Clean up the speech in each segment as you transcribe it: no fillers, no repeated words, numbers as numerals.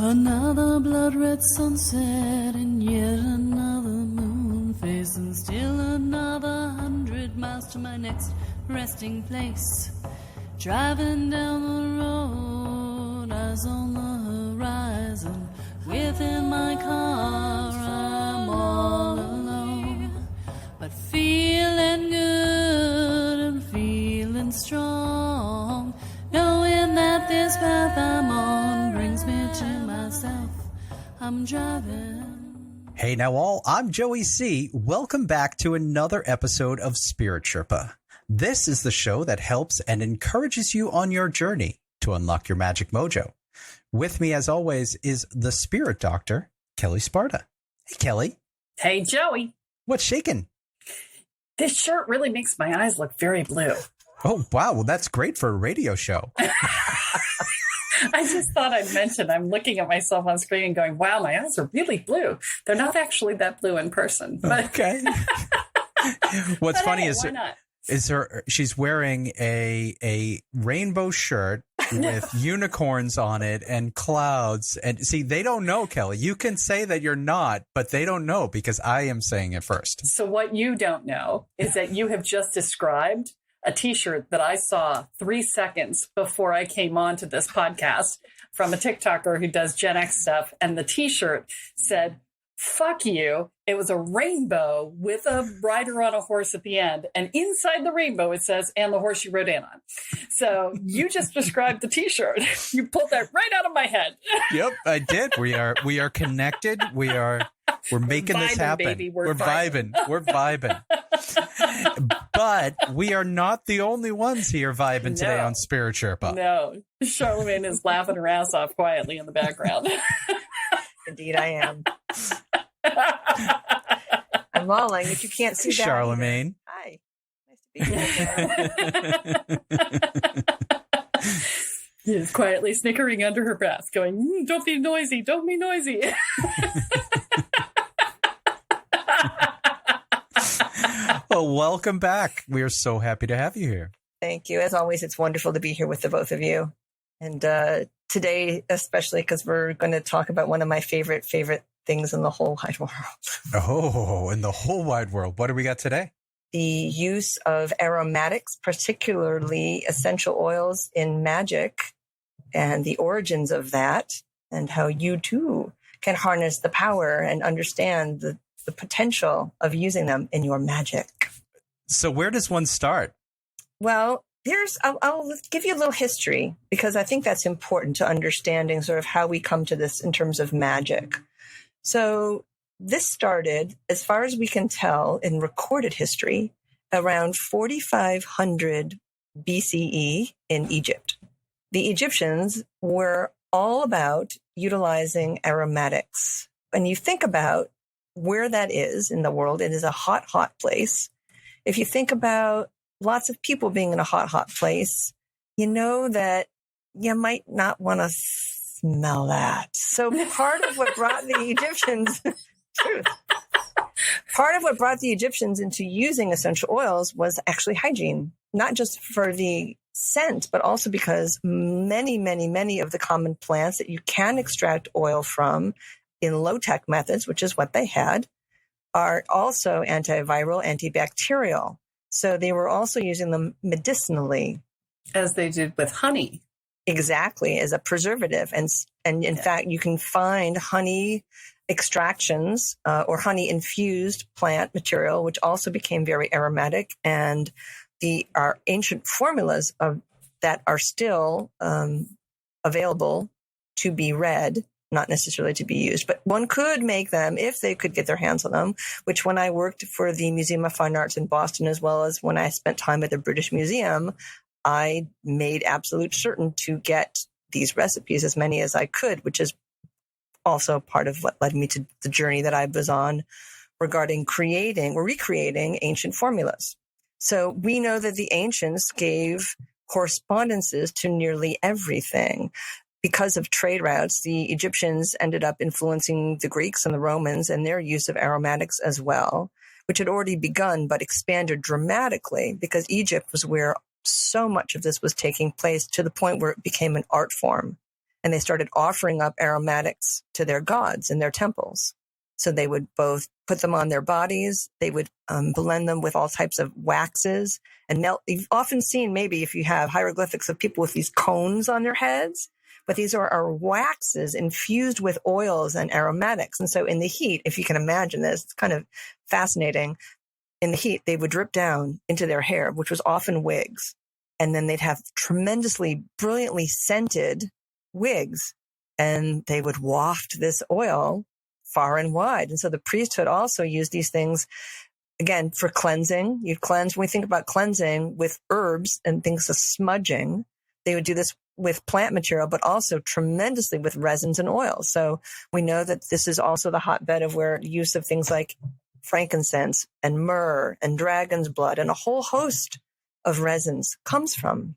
Another blood-red sunset and yet another moon phase, and still another 100 miles to my next resting place. Driving down the road, eyes on the horizon. Within my car, I'm all alone, but feeling good and feeling strong, knowing that this path I'm on brings me to myself. I'm driving. Hey now all, I'm Joey C. Welcome back to another episode of Spirit Sherpa. This is the show that helps and encourages you on your journey to unlock your magic mojo. With me, as always, is the spirit doctor, Kelle Sparta. Hey, Kelly. Hey, Joey. What's shaking? This shirt really makes my eyes look very blue. Oh, wow. Well, that's great for a radio show. I just thought I'd mention, I'm looking at myself on screen and going, wow, my eyes are really blue. They're not actually that blue in person. But okay. What's but funny hey, is why not? She's wearing a rainbow shirt with unicorns on it and clouds. And see, they don't know, Kelly. You can say that you're not, but they don't know because I am saying it first. So what you don't know is that you have just described a T-shirt that I saw 3 seconds before I came on to this podcast from a TikToker who does Gen X stuff. And the T-shirt said, "Fuck you." It was a rainbow with a rider on a horse at the end. And inside the rainbow, it says, "and the horse you rode in on." So you just described the T-shirt. You pulled that right out of my head. Yep, I did. We are connected. We're making this happen. Baby. We're vibing. We're vibing. But we are not the only ones here vibing today on Spirit Sherpa. No, Charlemagne is laughing her ass off quietly in the background. Indeed, I am. I'm lolling. If you can't see that, Charlemagne. Hi. Nice to be here. She's quietly snickering under her breath, going, "Don't be noisy. Don't be noisy." Well, welcome back. We are so happy to have you here. Thank you. As always, it's wonderful to be here with the both of you. And today, especially because we're going to talk about one of my favorite things in the whole wide world. Oh, in the whole wide world. What do we got today? The use of aromatics, particularly essential oils in Magick, and the origins of that, and how you too can harness the power and understand the potential of using them in your magic. So where does one start? Well, I'll give you a little history because I think that's important to understanding sort of how we come to this in terms of magic. So this started, as far as we can tell in recorded history, around 4500 BCE in Egypt. The Egyptians were all about utilizing aromatics. When you think about where that is in the world, it is a hot, hot place. If you think about lots of people being in a hot, hot place, you know that you might not want to smell that. So part of what brought the Egyptians, part of what brought the Egyptians into using essential oils was actually hygiene, not just for the scent, but also because many of the common plants that you can extract oil from in low-tech methods, which is what they had, are also antiviral, antibacterial. So they were also using them medicinally. As they did with honey. Exactly, as a preservative. And in fact, you can find honey extractions or honey-infused plant material, which also became very aromatic. And our ancient formulas that are still available to be read, not necessarily to be used, but one could make them if they could get their hands on them, which when I worked for the Museum of Fine Arts in Boston, as well as when I spent time at the British Museum, I made absolute certain to get these recipes, as many as I could, which is also part of what led me to the journey that I was on regarding creating or recreating ancient formulas. So we know that the ancients gave correspondences to nearly everything. Because of trade routes, the Egyptians ended up influencing the Greeks and the Romans and their use of aromatics as well, which had already begun but expanded dramatically because Egypt was where so much of this was taking place to the point where it became an art form. and they started offering up aromatics to their gods in their temples. So they would both put them on their bodies. They would blend them with all types of waxes and melt. You've often seen, maybe if you have hieroglyphics of people with these cones on their heads, but these are waxes infused with oils and aromatics. And so in the heat, if you can imagine this, it's kind of fascinating. In the heat, they would drip down into their hair, which was often wigs. And then they'd have tremendously, brilliantly scented wigs. And they would waft this oil far and wide. And so the priesthood also used these things, again, for cleansing. You'd cleanse. When we think about cleansing with herbs and things of smudging, they would do this with plant material, but also tremendously with resins and oils. So we know that this is also the hotbed of where use of things like frankincense and myrrh and dragon's blood and a whole host of resins comes from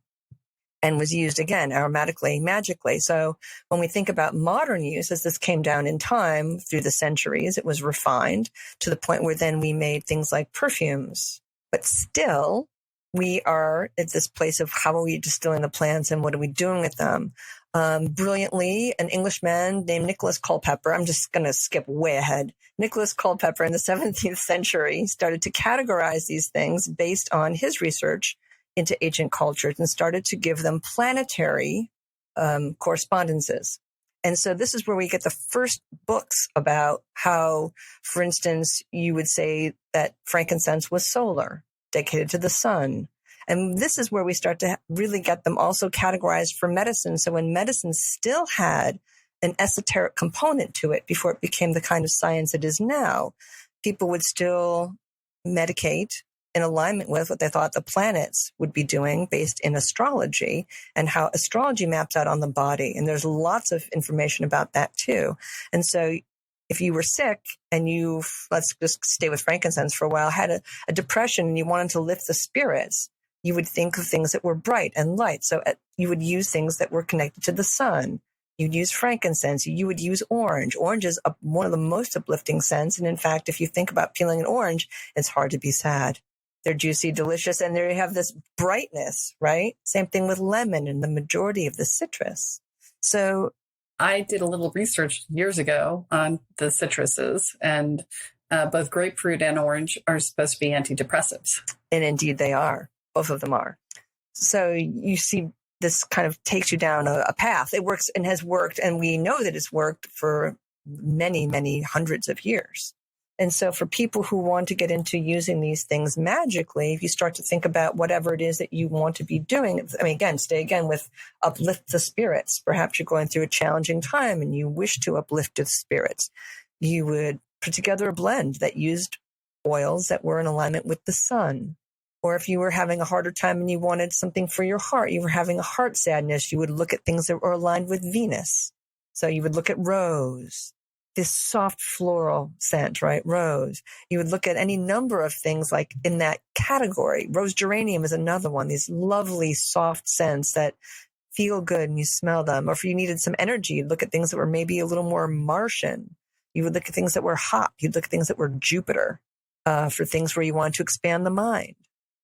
and was used, again, aromatically, magically. So when we think about modern use, as this came down in time through the centuries, it was refined to the point where then we made things like perfumes. But still, we are at this place of how are we distilling the plants and what are we doing with them? Brilliantly, an Englishman named Nicholas Culpepper, I'm just going to skip way ahead. Nicholas Culpepper in the 17th century started to categorize these things based on his research into ancient cultures and started to give them planetary correspondences. And so this is where we get the first books about how, for instance, you would say that frankincense was solar, dedicated to the sun. And this is where we start to really get them also categorized for medicine. So when medicine still had an esoteric component to it before it became the kind of science it is now, people would still medicate in alignment with what they thought the planets would be doing based in astrology and how astrology maps out on the body. And there's lots of information about that too. And so if you were sick and you, let's just stay with frankincense for a while, had a depression and you wanted to lift the spirits, you would think of things that were bright and light. So you would use things that were connected to the sun. You'd use frankincense. You would use orange. Orange is one of the most uplifting scents. And in fact, if you think about peeling an orange, it's hard to be sad. They're juicy, delicious, and they have this brightness, right? Same thing with lemon and the majority of the citrus. So I did a little research years ago on the citruses, and both grapefruit and orange are supposed to be antidepressives. And indeed they are. Both of them are. So you see, this kind of takes you down a path. It works and has worked, and we know that it's worked for many, many hundreds of years. And so for people who want to get into using these things magically, if you start to think about whatever it is that you want to be doing, I mean, again, stay again with uplift the spirits. Perhaps you're going through a challenging time and you wish to uplift the spirits. You would put together a blend that used oils that were in alignment with the sun. Or if you were having a harder time and you wanted something for your heart, you were having a heart sadness, you would look at things that were aligned with Venus. So you would look at rose, this soft floral scent, right? Rose. You would look at any number of things like in that category. Rose geranium is another one, these lovely soft scents that feel good and you smell them. Or if you needed some energy, you'd look at things that were maybe a little more Martian. You would look at things that were hot. You'd look at things that were Jupiter for things where you want to expand the mind.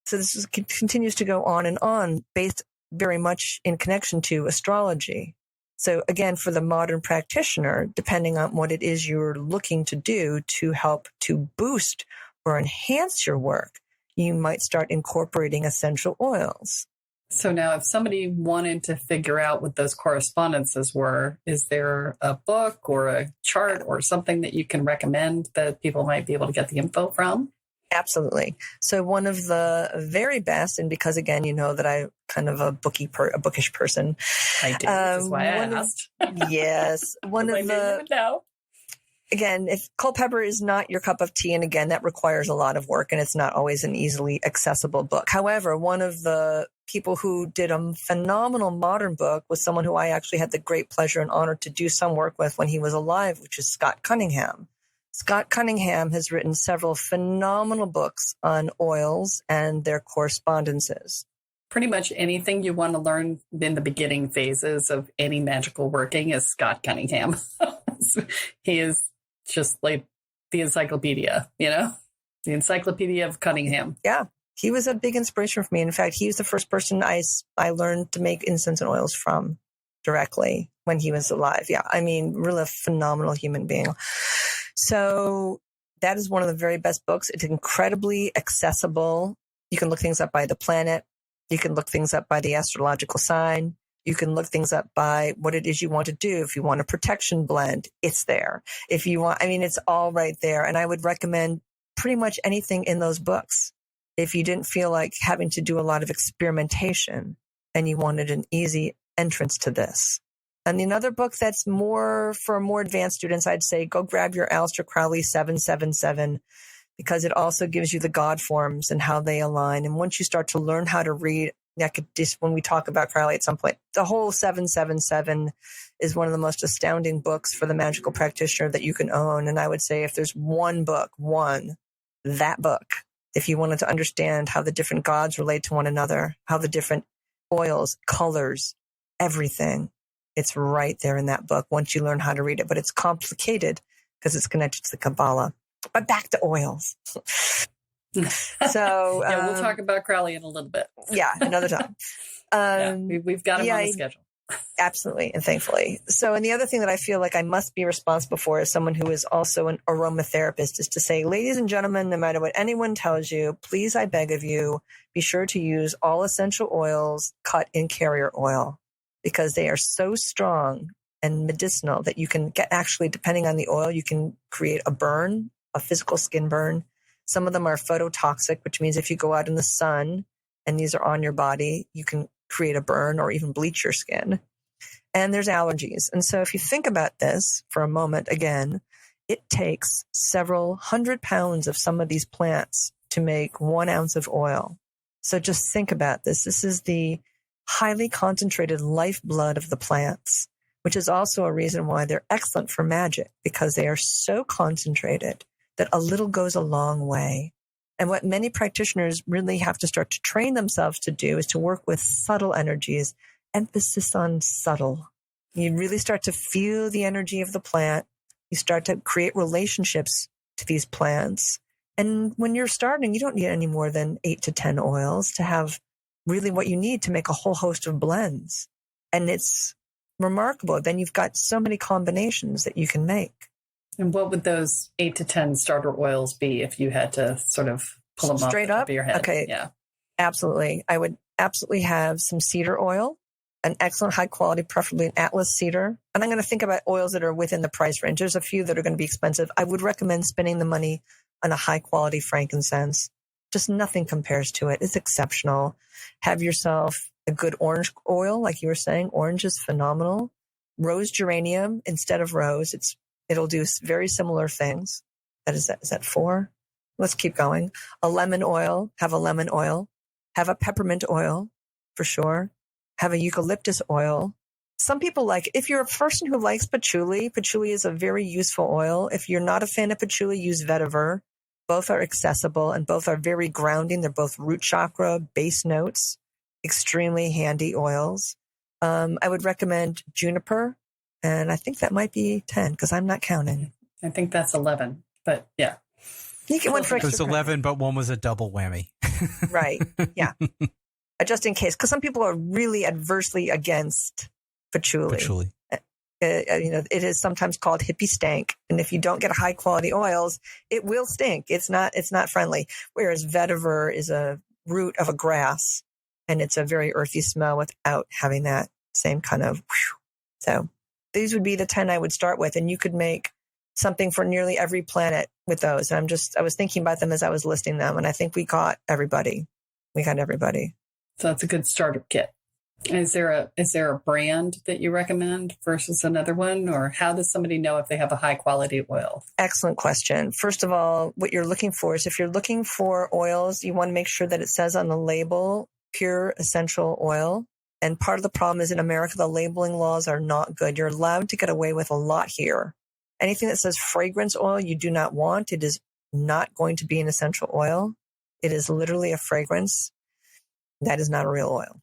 So this continues to go on based very much in connection to astrology. So again, for the modern practitioner, depending on what it is you're looking to do to help to boost or enhance your work, you might start incorporating essential oils. So now if somebody wanted to figure out what those correspondences were, is there a book or a chart or something that you can recommend that people might be able to get the info from? Absolutely. So one of the very best, and because again, you know that I'm kind of a bookish person. I do, which is why I asked. Yes. One of the, again, if culpepper is not your cup of tea, and again, that requires a lot of work and it's not always an easily accessible book. However, one of the people who did a phenomenal modern book was someone who I actually had the great pleasure and honor to do some work with when he was alive, which is Scott Cunningham. Scott Cunningham has written several phenomenal books on oils and their correspondences. Pretty much anything you want to learn in the beginning phases of any magical working is Scott Cunningham. He is just like the encyclopedia, the encyclopedia of Cunningham. Yeah, he was a big inspiration for me. In fact, he was the first person I learned to make incense and oils from. directly when he was alive. Yeah. I mean, really a phenomenal human being. So that is one of the very best books. It's incredibly accessible. You can look things up by the planet. You can look things up by the astrological sign. You can look things up by what it is you want to do. If you want a protection blend, it's there. If you want, I mean, it's all right there. And I would recommend pretty much anything in those books. If you didn't feel like having to do a lot of experimentation and you wanted an easy entrance to this. And another book that's more for more advanced students, I'd say go grab your Aleister Crowley 777, because it also gives you the God forms and how they align. And once you start to learn how to read, when we talk about Crowley at some point, the whole 777 is one of the most astounding books for the magical practitioner that you can own. And I would say if there's one book, that book, if you wanted to understand how the different gods relate to one another, how the different oils, colors, everything, it's right there in that book once you learn how to read it. But it's complicated because it's connected to the Kabbalah. But back to oils. So yeah, we'll talk about Crowley in a little bit. Yeah, another time. We've got him on the schedule. Absolutely, and thankfully. So, and the other thing that I feel like I must be responsible for as someone who is also an aromatherapist is to say, ladies and gentlemen, no matter what anyone tells you, please, I beg of you, be sure to use all essential oils cut in carrier oil, because they are so strong and medicinal that you can get, actually, depending on the oil, you can create a burn, a physical skin burn. Some of them are phototoxic, which means if you go out in the sun and these are on your body, you can create a burn or even bleach your skin. And there's allergies. And so if you think about this for a moment, again, it takes several 100 pounds of some of these plants to make 1 ounce of oil. So just think about this. This is the highly concentrated lifeblood of the plants, which is also a reason why they're excellent for magic, because they are so concentrated that a little goes a long way. And what many practitioners really have to start to train themselves to do is to work with subtle energies, emphasis on subtle. You really start to feel the energy of the plant. You start to create relationships to these plants. And when you're starting, you don't need any more than 8 to 10 oils to have really what you need to make a whole host of blends. And it's remarkable. Then you've got so many combinations that you can make. And what would those 8 to 10 starter oils be if you had to sort of pull them straight off the up? top of your head? Okay. Yeah. Absolutely. I would absolutely have some cedar oil, an excellent high quality, preferably an Atlas cedar. And I'm going to think about oils that are within the price range. There's a few that are going to be expensive. I would recommend spending the money on a high quality frankincense. Just nothing compares to it. It's exceptional. Have yourself a good orange oil. Like you were saying, orange is phenomenal. Rose geranium instead of rose. It'll do very similar things. Is that 4? Let's keep going. A lemon oil. Have a lemon oil. Have a peppermint oil for sure. Have a eucalyptus oil. Some people if you're a person who likes patchouli is a very useful oil. If you're not a fan of patchouli, use vetiver. Both are accessible and both are very grounding. They're both root chakra, base notes, extremely handy oils. I would recommend juniper. And I think that might be 10 because I'm not counting. I think that's 11, but yeah. You get one for extra. It was 11, but one was a double whammy. Right. Yeah. Just in case, because some people are really adversely against patchouli. It is sometimes called hippie stank. And if you don't get high quality oils, it will stink. It's not friendly. Whereas vetiver is a root of a grass and it's a very earthy smell without having that same kind of whew. So these would be the 10 I would start with. And you could make something for nearly every planet with those. And I was thinking about them as I was listing them. And I think we got everybody. So that's a good starter kit. Is there a brand that you recommend versus another one? Or how does somebody know if they have a high quality oil? Excellent question. First of all, what you're looking for is if you're looking for oils, you want to make sure that it says on the label, pure essential oil. And part of the problem is in America, the labeling laws are not good. You're allowed to get away with a lot here. Anything that says fragrance oil, you do not want. It is not going to be an essential oil. It is literally a fragrance. That is not a real oil.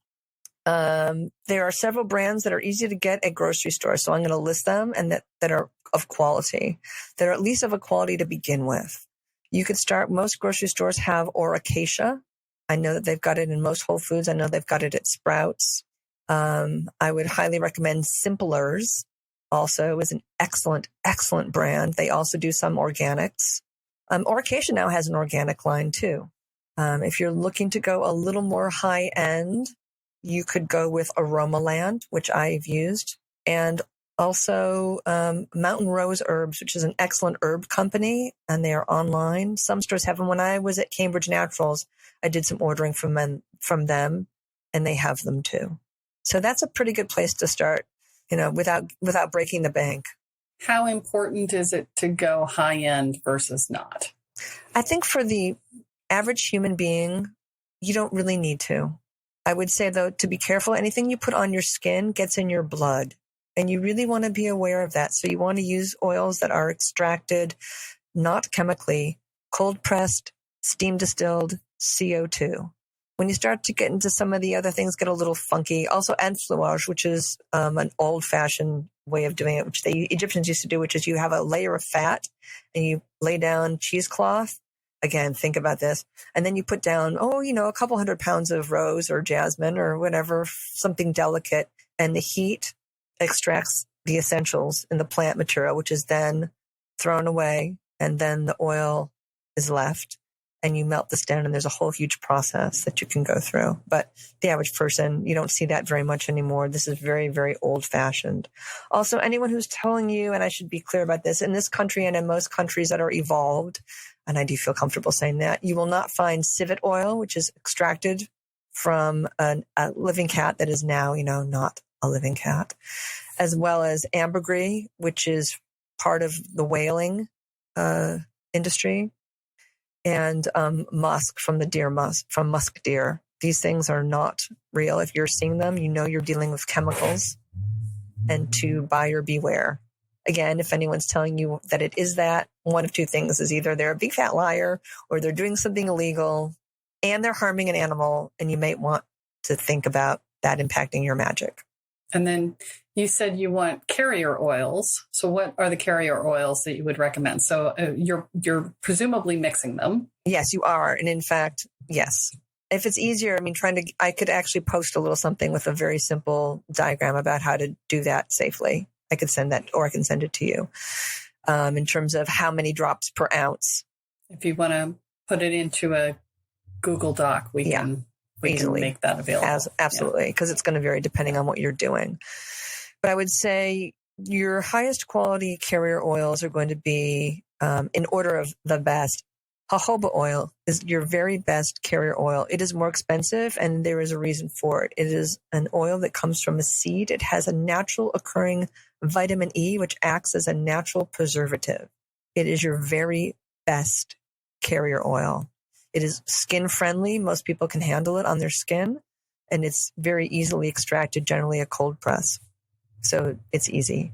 There are several brands that are easy to get at grocery stores. So I'm going to list them and that are of quality, that are at least of a quality to begin with. You could start, most grocery stores have Oracacia. I know that they've got it in most Whole Foods. I know they've got it at Sprouts. I would highly recommend Simplers. Also is an excellent, excellent brand. They also do some organics. Orcacia now has an organic line too. If you're looking to go a little more high end, you could go with Aromaland, which I've used, and also Mountain Rose Herbs, which is an excellent herb company, and they are online. Some stores have them. When I was at Cambridge Naturals, I did some ordering from them, and they have them too. So that's a pretty good place to start, without breaking the bank. How important is it to go high end versus not? I think for the average human being, you don't really need to. I would say, though, to be careful. Anything you put on your skin gets in your blood, and you really want to be aware of that. So you want to use oils that are extracted, not chemically, cold pressed, steam distilled, CO2. When you start to get into some of the other things, get a little funky. Also, enfleurage, which is an old-fashioned way of doing it, which the Egyptians used to do, which is you have a layer of fat and you lay down cheesecloth. Again, think about this. And then you put down, a couple 100 pounds of rose or jasmine or whatever, something delicate. And the heat extracts the essentials in the plant material, which is then thrown away. And then the oil is left. And you melt this down, and there's a whole huge process that you can go through. But the average person, you don't see that very much anymore. This is very, very old-fashioned. Also, anyone who's telling you, and I should be clear about this, in this country and in most countries that are evolved, and I do feel comfortable saying that, you will not find civet oil, which is extracted from a living cat that is now, not a living cat, as well as ambergris, which is part of the whaling industry. And musk from musk deer. These things are not real. If you're seeing them, you're dealing with chemicals. And to buyer beware. Again, if anyone's telling you that it is that, one of two things is either they're a big fat liar or they're doing something illegal and they're harming an animal, and you may want to think about that impacting your magic. And then you said you want carrier oils. So what are the carrier oils that you would recommend? So you're presumably mixing them. Yes, you are. And in fact, yes. If it's easier, I could actually post a little something with a very simple diagram about how to do that safely. I could send that, or I can send it to you in terms of how many drops per ounce. If you want to put it into a Google Doc, we can easily make that available. Absolutely, because it's going to vary depending on what you're doing. But I would say your highest quality carrier oils are going to be, in order of the best, jojoba oil is your very best carrier oil. It is more expensive, and there is a reason for it. It is an oil that comes from a seed. It has a natural occurring vitamin E, which acts as a natural preservative. It is your very best carrier oil. It is skin friendly. Most people can handle it on their skin, and it's very easily extracted, generally a cold press. So it's easy.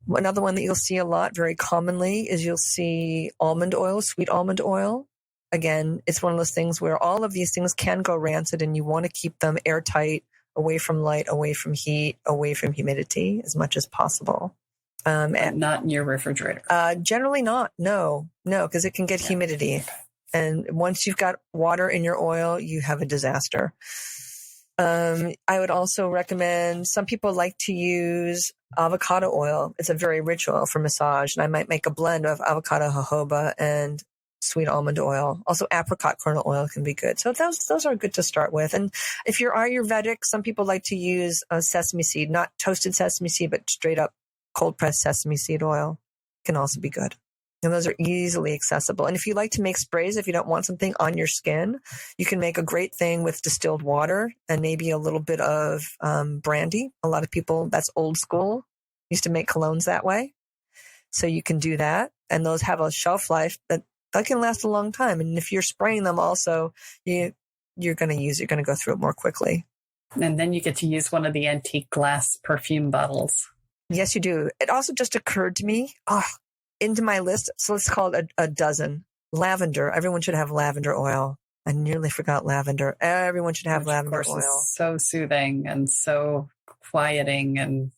Another one that you'll see a lot very commonly is you'll see almond oil, sweet almond oil. Again, it's one of those things where all of these things can go rancid, and you want to keep them airtight, away from light, away from heat, away from humidity as much as possible. And not in your refrigerator. Generally not. No, because it can get humidity. And once you've got water in your oil, you have a disaster. I would also recommend, some people like to use avocado oil. It's a very rich oil for massage. And I might make a blend of avocado, jojoba, and sweet almond oil. Also, apricot kernel oil can be good. So those are good to start with. And if you're Ayurvedic, some people like to use sesame seed, not toasted sesame seed, but straight up cold pressed sesame seed oil can also be good. And those are easily accessible. And if you like to make sprays, if you don't want something on your skin, you can make a great thing with distilled water and maybe a little bit of brandy. A lot of people, that's old school, used to make colognes that way. So you can do that. And those have a shelf life that can last a long time. And if you're spraying them also, you're going to go through it more quickly. And then you get to use one of the antique glass perfume bottles. Yes, you do. It also just occurred to me, into my list, so let's call it a dozen. Lavender. Everyone should have lavender oil. I nearly forgot lavender. Everyone should have lavender oil. Is so soothing and so quieting and,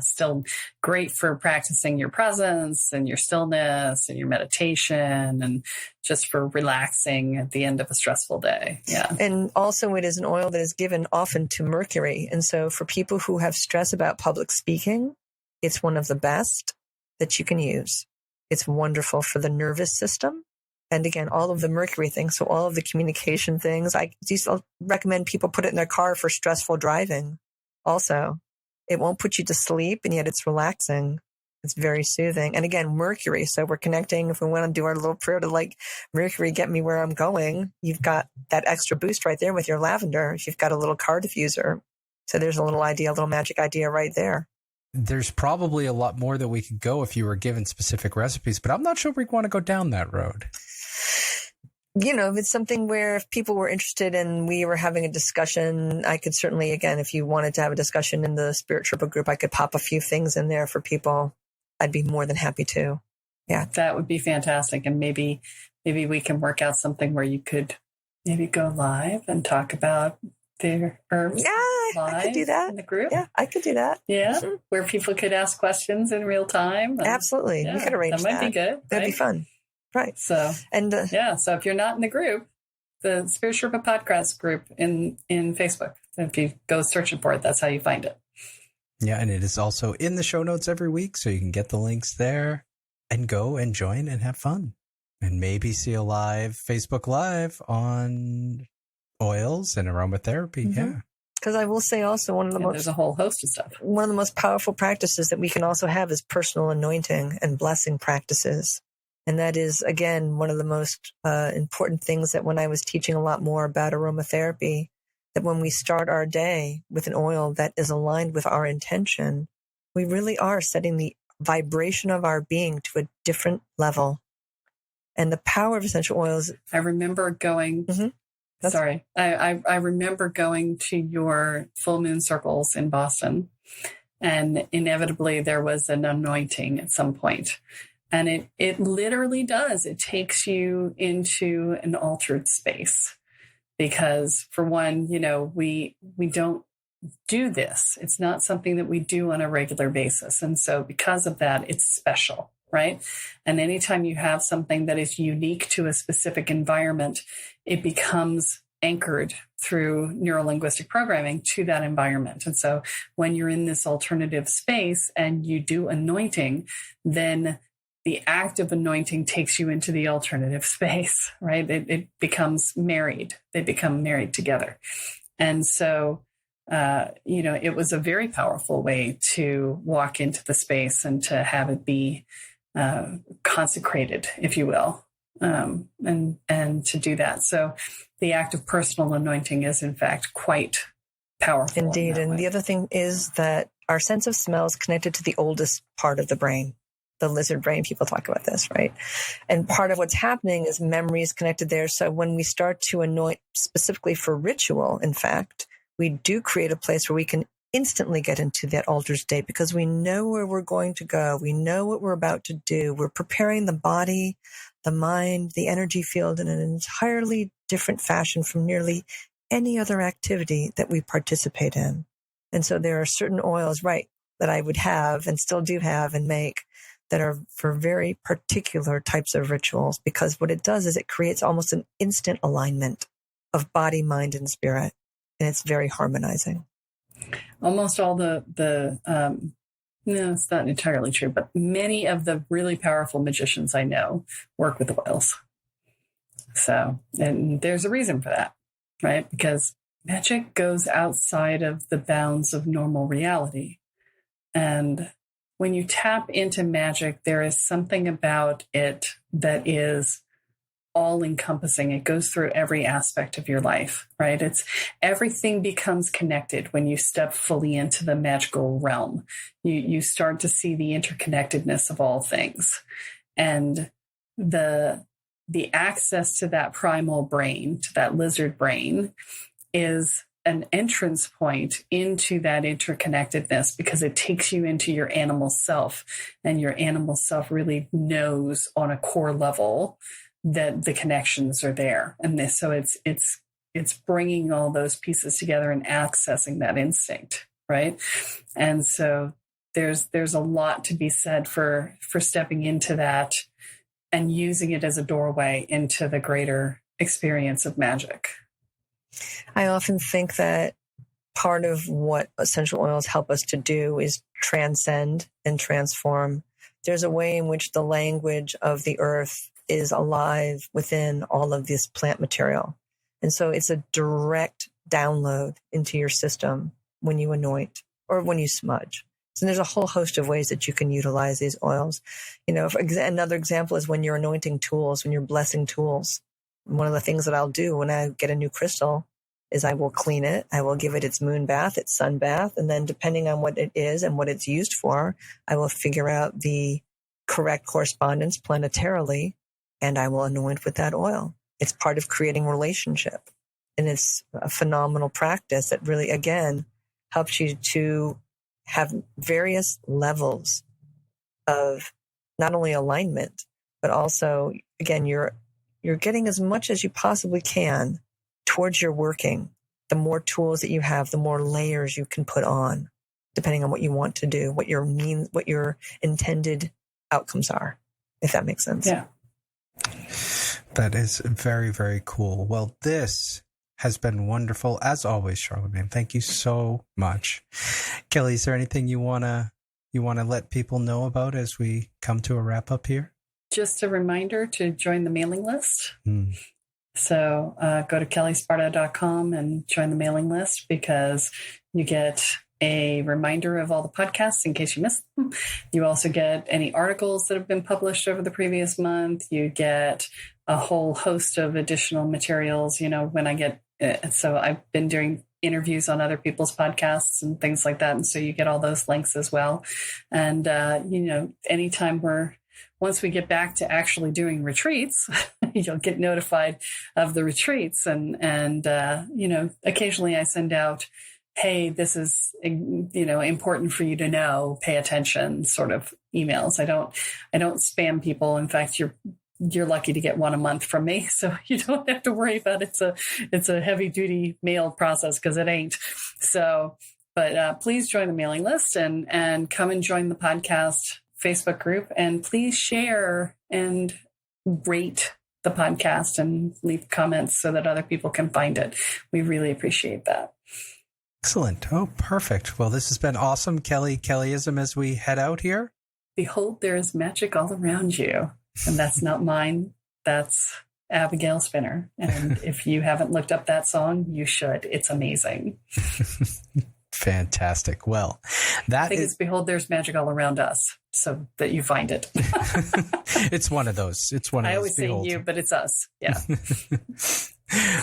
still great for practicing your presence and your stillness and your meditation and just for relaxing at the end of a stressful day. Yeah. And also it is an oil that is given often to Mercury. And so for people who have stress about public speaking, it's one of the best that you can use. It's wonderful for the nervous system. And again, all of the Mercury things, so all of the communication things, I used to recommend people put it in their car for stressful driving. Also, it won't put you to sleep, and yet it's relaxing. It's very soothing. And again, Mercury. So we're connecting. If we want to do our little prayer to like Mercury, get me where I'm going, you've got that extra boost right there with your lavender. If you've got a little car diffuser. So there's a little idea, a little magic idea right there. There's probably a lot more that we could go if you were given specific recipes, but I'm not sure we want to go down that road. It's something where if people were interested and we were having a discussion, I could certainly, again, if you wanted to have a discussion in the Spirit Sherpa group, I could pop a few things in there for people. I'd be more than happy to. Yeah. That would be fantastic. And maybe we can work out something where you could maybe go live and talk about their herbs. Yeah, I could do that in the group. Yeah, I could do that. Yeah, where people could ask questions in real time. Absolutely. Yeah, we could arrange that. That might be good. That'd be fun. Right. So, and so if you're not in the group, the Spirit Sherpa Podcast group in Facebook, if you go searching for it, that's how you find it. Yeah, and it is also in the show notes every week, so you can get the links there and go and join and have fun. And maybe see a live Facebook Live on oils and aromatherapy. Mm-hmm. Yeah. Because I will say also there's a whole host of stuff. One of the most powerful practices that we can also have is personal anointing and blessing practices. And that is, again, one of the most important things that when I was teaching a lot more about aromatherapy, that when we start our day with an oil that is aligned with our intention, we really are setting the vibration of our being to a different level. And the power of essential oils. I remember going, I remember going to your full moon circles in Boston, and inevitably there was an anointing at some point. And it literally does. It takes you into an altered space because, for one, we don't do this. It's not something that we do on a regular basis. And so because of that, it's special, right? And anytime you have something that is unique to a specific environment, it becomes anchored through neurolinguistic programming to that environment. And so when you're in this alternative space and you do anointing, then the act of anointing takes you into the alternative space, right? It becomes married. They become married together. And so, it was a very powerful way to walk into the space and to have it be consecrated, if you will, and to do that. So the act of personal anointing is, in fact, quite powerful. Indeed. And the other thing is that our sense of smell is connected to the oldest part of the brain. The lizard brain, people talk about this, right? And part of what's happening is memory is connected there. So when we start to anoint specifically for ritual, in fact, we do create a place where we can instantly get into that altered state because we know where we're going to go. We know what we're about to do. We're preparing the body, the mind, the energy field in an entirely different fashion from nearly any other activity that we participate in. And so there are certain oils, right, that I would have and still do have and make that are for very particular types of rituals, because what it does is it creates almost an instant alignment of body, mind, and spirit. And it's very harmonizing. Almost all no, it's not entirely true, but many of the really powerful magicians I know work with oils. So, and there's a reason for that, right? Because magic goes outside of the bounds of normal reality. And when you tap into magic, there is something about it that is all encompassing. It goes through every aspect of your life, right? Everything becomes connected when you step fully into the magical realm. You start to see the interconnectedness of all things. And the access to that primal brain, to that lizard brain, is an entrance point into that interconnectedness because it takes you into your animal self, and your animal self really knows on a core level that the connections are there. And so it's bringing all those pieces together and accessing that instinct. right? And so there's a lot to be said for stepping into that and using it as a doorway into the greater experience of magic. I often think that part of what essential oils help us to do is transcend and transform. There's a way in which the language of the earth is alive within all of this plant material. And so it's a direct download into your system when you anoint or when you smudge. So there's a whole host of ways that you can utilize these oils. Another example is when you're anointing tools, when you're blessing tools. One of the things that I'll do when I get a new crystal is I will clean it. I will give it its moon bath, its sun bath. And then depending on what it is and what it's used for, I will figure out the correct correspondence planetarily, and I will anoint with that oil. It's part of creating relationship. And it's a phenomenal practice that really, again, helps you to have various levels of not only alignment, but also, again, you're getting as much as you possibly can towards your working. The more tools that you have, the more layers you can put on, depending on what you want to do, what your intended outcomes are, if that makes sense. Yeah. That is very, very cool. Well, this has been wonderful as always, Charlamagne. Thank you so much. Kelle, is there anything you wanna let people know about as we come to a wrap up here? Just a reminder to join the mailing list. So go to kellesparta.com and join the mailing list, because you get a reminder of all the podcasts in case you missed them. You also get any articles that have been published over the previous month. You get a whole host of additional materials, when I get so I've been doing interviews on other people's podcasts and things like that. And so you get all those links as well. And, anytime once we get back to actually doing retreats, you'll get notified of the retreats. And occasionally I send out, hey, this is, important for you to know, pay attention sort of emails. I don't spam people. In fact, you're lucky to get one a month from me. So you don't have to worry about it's a heavy duty mail process, because it ain't. So, but please join the mailing list and come and join the podcast Facebook group, and please share and rate the podcast and leave comments so that other people can find it. We really appreciate that. Excellent. Oh, perfect. Well, this has been awesome. Kellyism as we head out here. Behold, there is magic all around you. And that's not mine. That's Abigail Spinner. And if you haven't looked up that song, you should. It's amazing. Fantastic. Well, I think it's Behold, there's magic all around us, so that you find it. It's one of those. I always say you, but it's us. Yeah.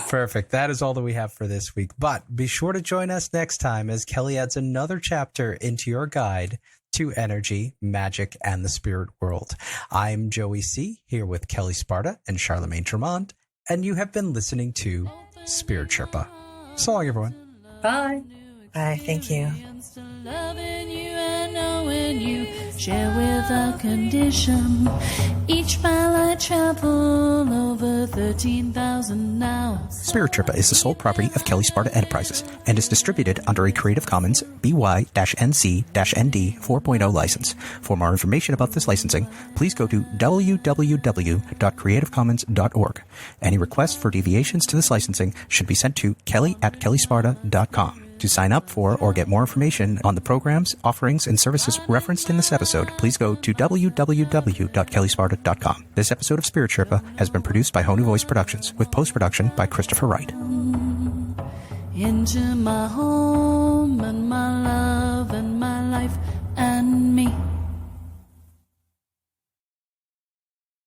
Perfect. That is all that we have for this week. But be sure to join us next time as Kelle adds another chapter into your guide to energy, magic, and the spirit world. I'm Joey C., here with Kelle Sparta and Charlamagne Tremont, and you have been listening to Spirit Sherpa. So long, everyone. Bye. Bye. Thank you. Loving you and knowing you, share without condition. Each mile I travel over 13,000 now. Spirit Sherpa is the sole property of Kelle Sparta Enterprises and is distributed under a Creative Commons BY-NC-ND 4.0 license. For more information about this licensing, please go to www.creativecommons.org. Any requests for deviations to this licensing should be sent to kelly@kellesparta.com. To sign up for or get more information on the programs, offerings, and services referenced in this episode, please go to www.kellesparta.com. This episode of Spirit Sherpa has been produced by Honu Voice Productions, with post-production by Christopher Wright. Into my home and my life.